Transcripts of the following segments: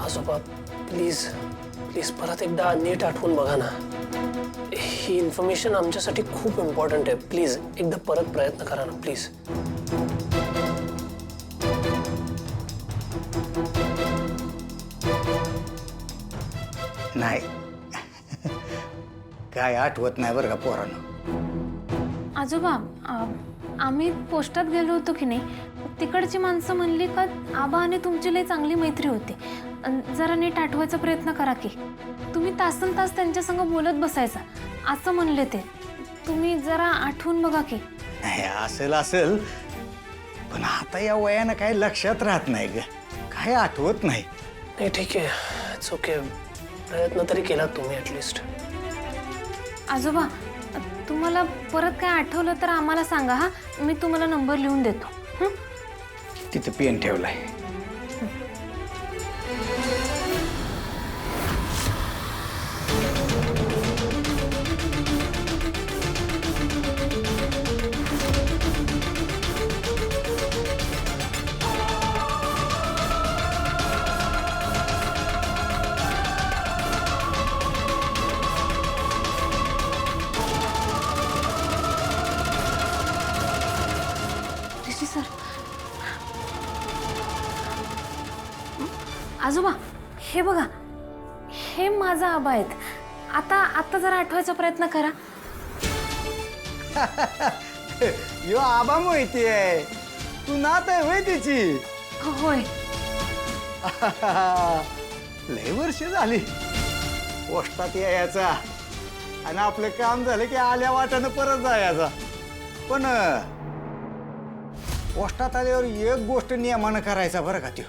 आजोबा please please परत एकदा नीट आठवून बघा ना. ही इन्फॉर्मेशन आमच्यासाठी खूप इम्पॉर्टंट आहे. प्लीज एकदा परत प्रयत्न करा ना प्लीज. नाही काय आठवत नाही बरं का पोरांनो. आजोबा आम्ही पोस्टात गेलो होतो की नाही, तिकडची माणसं म्हणली का आबा आणि तुमची लई चांगली मैत्री होती. जरा नीट आठवायचा प्रयत्न करा की. तुम्ही तासन तास त्यांच्या संग बोलत बसायचा असं म्हणले ते. तुम्ही जरा आठवून बघा की. नाही असेल असेल पण आता या वयानं काही लक्षात राहत नाही ग. काय आठवत नाही. नाही ठीक आहे, इट्स ओके. प्रयत्न तरी केला तुम्ही ॲटलिस्ट. आजोबा तुम्हाला परत काय आठवलं तर आम्हाला सांगा हा. मी तुम्हाला नंबर लिहून देतो. तिथे पेन ठेवलाय. सर आजोबा हे बघा, हे माझा आबा आहेत. आता जरा आठवायचा प्रयत्न करा. यो आबा माहिती आहे. तू नात आहे होय तिची. होय. लय वर्ष झाली पोस्टात यायचा आणि आपलं काम झालं की आल्या वाटानं परत जायचा. पण पोस्टात आल्यावर एक गोष्ट नियमानं करायचा बरं का. त्यो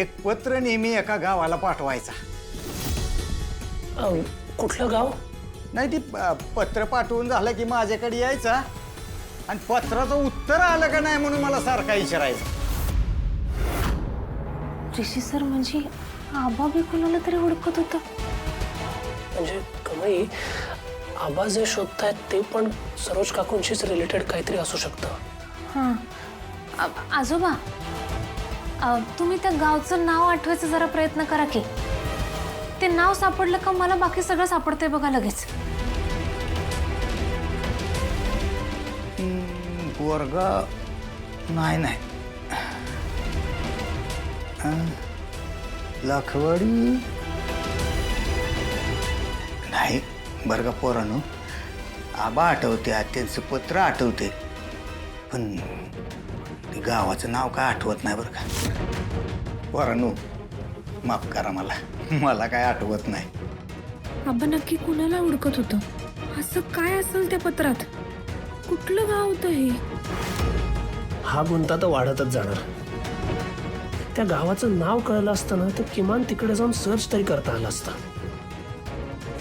एक पत्र नेहमी एका गावाला पाठवायचा. कुठलं गाव? नाही ती पत्र पाठवून झालं की माझ्याकडे यायचा आणि पत्राचं उत्तर आलं का नाही म्हणून मला सारखा विचारायचा. ऋषी सर म्हणजे आबा बी कुणाला तरी ओळखत होता. म्हणजे कमाई आबा जे शोधतायत ते पण सरोज काकूंशीच रिलेटेड काहीतरी असू शकतं. हां आजोबा तुम्ही त्या गावचं नाव आठवायचा जरा प्रयत्न करा की. ते नाव सापडलं का मला बाकी सगळं सापडतंय बघा लगेच. वर्गा नाही नाही लाखवाडी नाही बरं का पोरांनो. आबा आठवते, त्यांचं पत्र आठवते पण गावाचं नाव काय आठवत नाही बरं का. पोरांनो माफ करा मला काय आठवत नाही. आबा नक्की कुणाला ओळखत होतं? असं काय असेल त्या पत्रात? कुठलं गाव होतं हे? हा गुंता तर वाढतच जाणार. त्या गावाचं नाव कळलं असतं ना तर किमान तिकडे जाऊन सर्च तरी करता आलं असतं.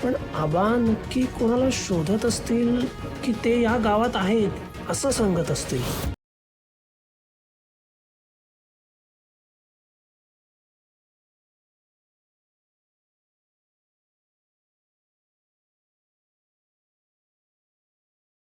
पण आबा नक्की कोणाला शोधत असतील की ते या गावात आहेत असं सांगत असतील.